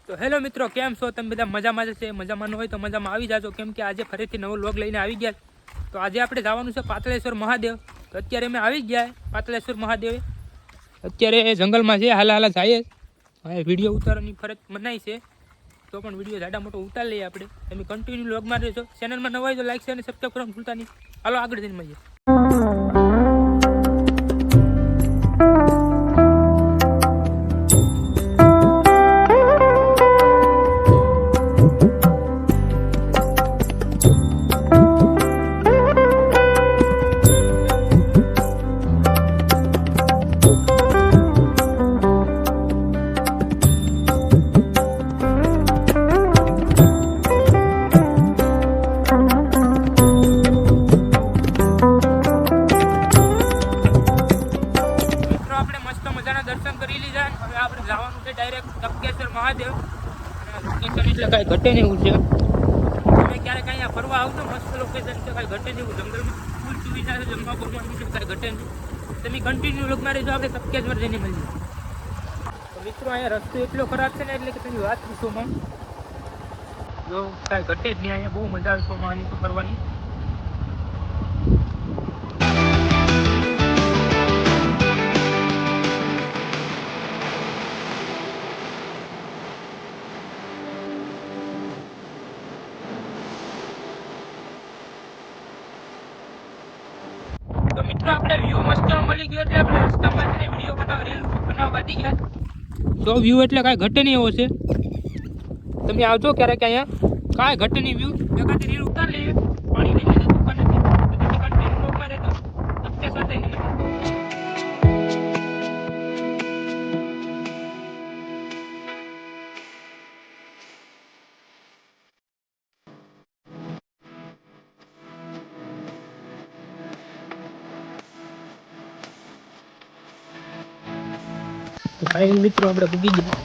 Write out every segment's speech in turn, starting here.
તો હેલો મિત્રો, કેમ છો તમે બધા? મજામાં જ છે? મજામાં ન હોય તો મજામાં આવી જાજો, કેમ કે આજે ફરીથી નવો વ્લોગ લઈને આવી ગયા. તો આજે આપણે જવાનું છે પાતળેશ્વર મહાદેવ. તો અત્યારે અમે આવી ગયા પાતળેશ્વર મહાદેવ. અત્યારે જંગલમાં છે, હાલા જાય. હા, વિડીયો ઉતારવાની ફરજ મનાઈ છે, તો પણ વિડીયો જાડા મોટો ઉતારી લઈએ આપણે. તમે કન્ટિન્યુ વ્લોગમાં રહેજો. ચેનલમાં નવા હોય તો લાઈક, શેર અને સબસ્ક્રાઈબ કરવાનું ભૂલતા નહીં. હાલો આગળ જઈને મળીએ. દર્શન કરી લીધા. હવે આપણે જવાનું છે ડાયરેક્ટ તપકેશ્વર મહાદેવ. તપકેશ્વર એટલે કાંઈ ઘટે નહીં એવું છે. તમે ક્યારેક અહીંયા ફરવા આવતો, મસ્ત લોકેશન છે, કાંઈ ઘટે નહીં એવું. જંગલમાં ફૂલ સુવિધા છે, જમવા બમવાનું છે, કાંઈ ઘટે નહીં. તમે કન્ટિન્યુ લોકમાં રહેજો, આપણે તપકેશ્વર જઈને મળીએ. તો મિત્રો, અહીંયા રસ્તો એટલો ખરાબ છે ને, એટલે કે તમે વાત પૂછોમાં જો કાંઈ ઘટે જ નહીં. અહીંયા બહુ મજા આવે સોમાની તો ફરવાની. તો મિત્રો, આપણે વ્યૂ મસ્ત મળી ગયો એટલે આપણે રસ્તામાં જઈને વિડીયો બનાવવા વધી ગયા. તો વ્યૂ એટલે કાંઈ ઘટે નહીં એવો છે. તમે આવજો ક્યારેક અહીંયા, કાંઈ ઘટે નહીં વ્યૂ. એકાદી રીલ ઉતાર લઈએ, પાણી લઈ લઈએ દુકાન નથી. કન્ટિન્યુ લોકમાં રહેતો તપકેશ્વર થઈને ફાઇનલ મિત્રો આપણે પૂગી ગયા.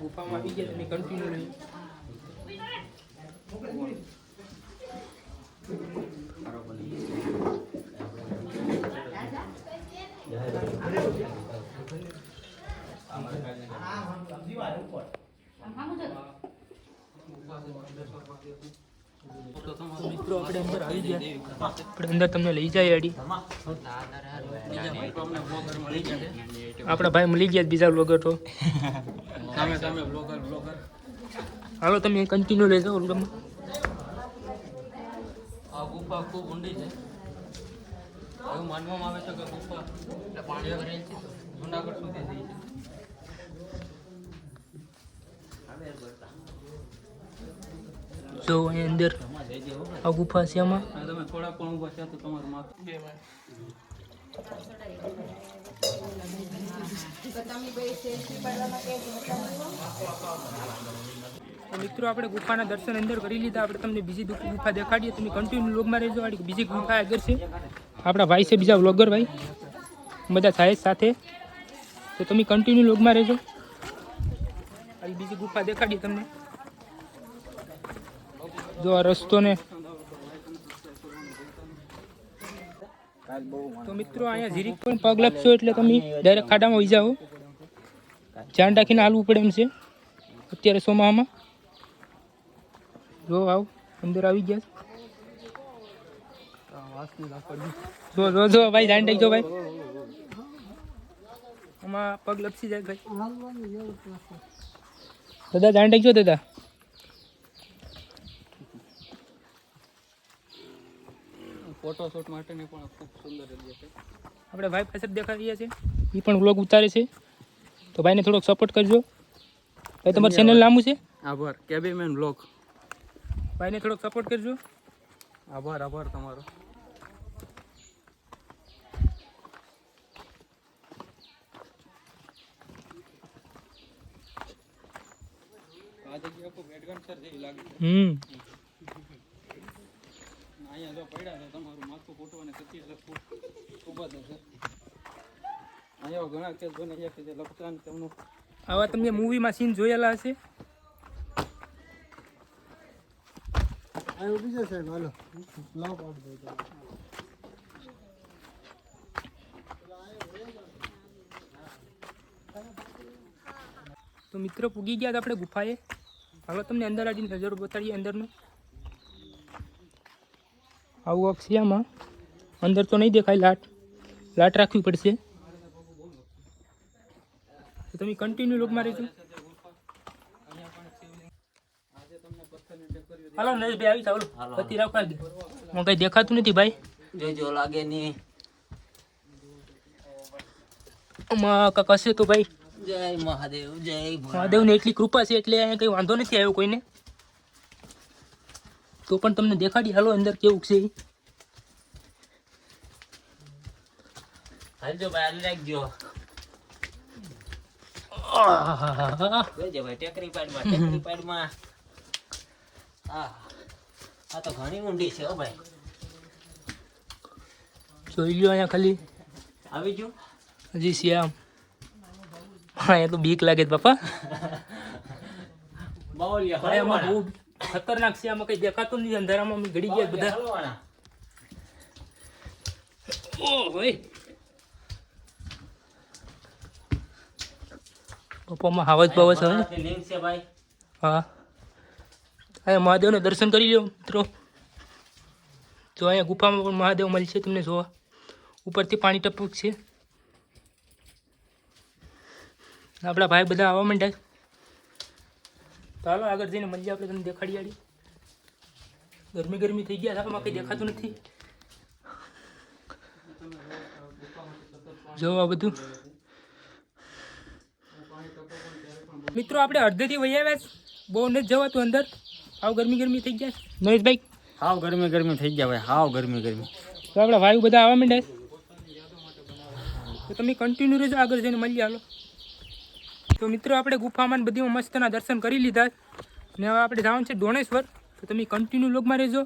ગુફામાં આવી ગયા. તમે કન્ટિન્યુ રહી. મિત્રો, આપણે અંદર આવી ગયા. આપણે અંદર તમને લઈ જાય અડી. આપણા ભાઈ મળી ગયા બીજા બ્લોગર. તો હાલો તમે કન્ટિન્યુ લઈ જાઓ. આ ગુફા ખૂબ ઊંડી છે. એવું માનવામાં આવે છે કે ગુફા પાણી જુનાગઢ સુધી થઈ છે. જો અહીં અંદર આ ગુફા છે. આમાં તમે થોડા પણ ઊભા છે તો તમારું માથું મિત્રો, આપણે ગુફાના દર્શન અંદર કરી લીધા. આપણે તમને બીજી ગુફા દેખાડીએ. તમે કન્ટિન્યુ વ્લોગમાં રહેજો. બીજી ગુફા આગળ છે. આપણા ભાઈ છે બીજા વ્લોગર ભાઈ, બધા થાય સાથે. તો તમે કન્ટિન્યુ વ્લોગમાં રહેજો. બીજી ગુફા દેખાડીએ તમને. જો આ રસ્તો ને. તો મિત્રો, અહીંયા જીરીક પણ પગ લપશો એટલે તમે ડાયરેક્ટ ખાડામાં વહી જાઓ. ધ્યાન રાખીને હાલવું પડે એમ છે અત્યારે સોમામાં. જો આવ અંદર આવી ગયા. જો જો જો ભાઈ, ધ્યાન રાખજો ભાઈ. આમાં પગ લપસી જાય ભાઈ. દાદા ધ્યાન રાખજો દાદા. ફોટોશૂટ માટેની પણ ખૂબ સુંદર જગ્યા છે. આપણે ભાઈ પાસે દેખાડીએ છીએ, એ પણ વ્લોગ ઉતારે છે. તો ભાઈને થોડોક સપોર્ટ કરજો ભાઈ. તમારું ચેનલ નામ છે? આભાર, કેબીમેન બ્લોગ. ભાઈને થોડોક સપોર્ટ કરજો. આભાર તમારો. આ જગ્યા ખૂબ એડવેન્ચર જેવી લાગે છે. અહીંયા જો પડ્યા તો તમારું માથું ફૂટવાને થતી ખૂબ જ હશે. અહીંયા ઘણા કેસ બને છે કે જે લપસા ને તેમનું આવા તમે મૂવીમાં સીન જોયેલા હશે. તો મિત્રો પૂગી ગયા હતા આપણે ગુફાએ. હવે તમને અંદર આવીને નજરો બતાડીએ અંદરનું. આવું અક્ષિયામાં અંદર તો નહીં દેખાય, લાટ રાખવી પડશે. તો તમે કન્ટિન્યુ લોકમાં રહેજો. હાલો નરેશભાઈ આવી જાવ. પતિ રાખવા દે. હું કઈ દેખાતું નથી ભાઈ. જોજો લાગે નહીં. કાંક હશે તો ભાઈ. જય મહાદેવ, જય મહાદેવને એટલી કૃપા છે એટલે અહીંયા કંઈ વાંધો નથી આવ્યો કોઈને. તો પણ તમને દેખાડી હાલો અંદર કેવું છે. હાલજો ભાઈ, હાલ રાખજો. જોજો ભાઈ, ટેકરી પાડમાં. આ તો ઘણી ઊંડી છે હો ભાઈ. જોઈ લો અહીંયા ખાલી આવી ગયું હજી શ્યામ. હા એ તો બીક લાગે છે બાપા. બાવળિયા ભાઈ આમાં બહુ ખતરનાક છે. આમાં કઈ દેખાતું નથી. અંધારામાં અમે ગળી ગયા બધા. ઓ ભાઈ પપ્પામાં હાવજ બાવજ હવે. લિંક છે ભાઈ. હા અહીંયા મહાદેવને દર્શન કરી લો મિત્રો. જો અહીંયા ગુફામાં પણ મહાદેવ મળશે તમને જોવા. ઉપરથી પાણી ટપક છે. આપણા ભાઈ બધા આવવા માંડ્યા. તો હાલો આગળ જઈને મળીએ આપણે. તમને દેખાડી આડી. ગરમી થઈ ગયા. આમાં કંઈ દેખાતું નથી. જો આ બધું મિત્રો આપણે અડધેથી વહી આવ્યા છે. બહુ નથી જવાતું અંદર. હાવ ગરમી થઈ ગયા. નરેશભાઈ હાવ ગરમી થઈ ગયા ભાઈ. હાવ ગરમી. તો આપણા ભાઈ બધા આવવા માંડ્યા. તો તમે કન્ટિન્યુ રહેજો. આગળ જઈને મળીએ હાલો. તો મિત્રો આપણે ગુફામાં ને બધીમાં મસ્તના દર્શન કરી લીધા. ને હવે આપણે જવાનું છે ડોણેશ્વર. તો તમે કન્ટિન્યુ વ્લોગમાં રહેજો.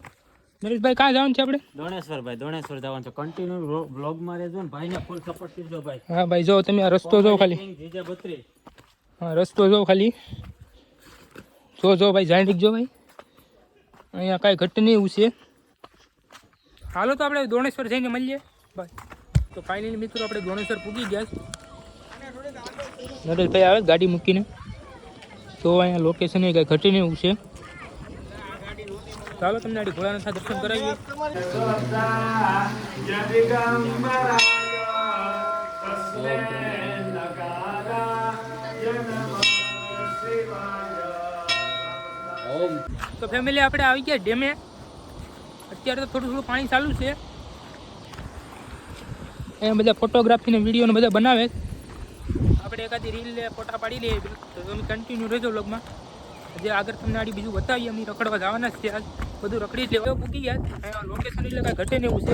નરેશભાઈ ક્યાં જવાનું છે આપણે? દોણેશ્વર ભાઈ, દોણેશ્વર જવાનું છે. કન્ટિન્યુ બ્લોગમાં રહેજો ને ભાઈને ફૂલ સપોર્ટ કરજો ભાઈ. હા ભાઈ જો તમે આ રસ્તો જો ખાલી. જીજા 32. હા રસ્તો જો ખાલી. જો ભાઈ જાણી રાખજો ભાઈ. અહીંયા કાંઈ ઘટ નહીં એવું છે. હાલો તો આપણે દોણેશ્વર જઈને મળીએ ભાઈ. તો ફાઇનલી મિત્રો આપણે દોણેશ્વર પૂગી ગયા છે. નરેશભાઈ આવે ગાડી મૂકીને. તો અહીંયા લોકેશન એ કાંઈ ઘટી નહીં એવું છે. ચાલો તમને આડી ભોળાનાથના દર્શન કરાવીએ. તો ફેમિલી આપણે આવી ગયા ડેમે. અત્યારે તો થોડું પાણી ચાલુ છે. એ બધા ફોટોગ્રાફી ને વિડીયો ને બધા બનાવે. આપણે એકાદી રીલ ફોટા પાડી લઈએ. તો તમે કન્ટિન્યુ રહેજો વ્લોગમાં. જે આગળ તમને આડી બીજું બતાવીએ. અમે રખડવા જવાના જ છે. આજ બધું રખડી જ લેવા મૂકી ગયા. લોકેશન એટલે કાંઈ ઘટે ને એવું છે.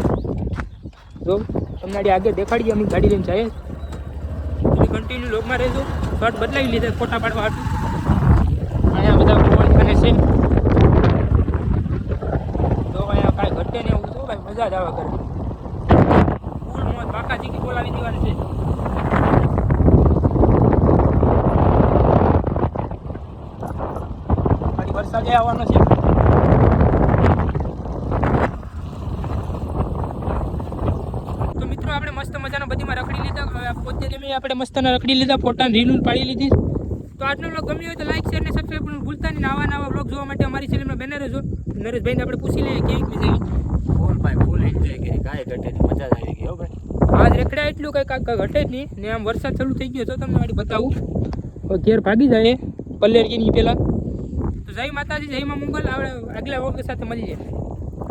જો તમને આડી આગળ દેખાડીએ. અમે ગાડી લઈને જઈએ. તમે કન્ટિન્યુ વ્લોગમાં રહેજો. શોર્ટ બદલાવી લીધા ફોટા પાડવા હાટું. અહીંયા બધા મોબાઈલ છે. તો અહીંયા કાંઈ ઘટે ને એવું છે ભાઈ. મજા જ આવે કરે. ફૂલ મોજ બાકાજી બોલાવી દેવાની છે. વરસાદ આવવાનો છે. તો મિત્રો આપણે મસ્ત મજાના બધીમાં રખડી લીધા. હવે પોતે આપણે મસ્તના રખડી લીધા. ફોટા રીલ પાડી લીધી. તો આજનો વ્લોગ ગમ્યો હોય તો લાઈક શેર અને સબસ્ક્રાઈબ કરવાનું ભૂલતા નહીં. નવા વ્લોગ જોવા માટે અમારી ચેનલમાં બેનર રહેજો. નરેશભાઈને આપણે પૂછી લઈએ કેવી મજા આવી. ફૂલ એન્જોય કરી. કાંઈ ઘટે નહીં. મજા જ આવી ગઈ હો ભાઈ. આજ રેખડા એટલું કંઈ ઘટે જ નહીં. ને આમ વરસાદ ચાલુ થઈ ગયો તો તમને મારી બતાવું. ઘેર ભાગી જાય પલ્લેર ગીની પહેલાં. તો જય માતાજી, જય માં મંગલ. આપણે આગલા વ્લોગ સાથે મળીએ.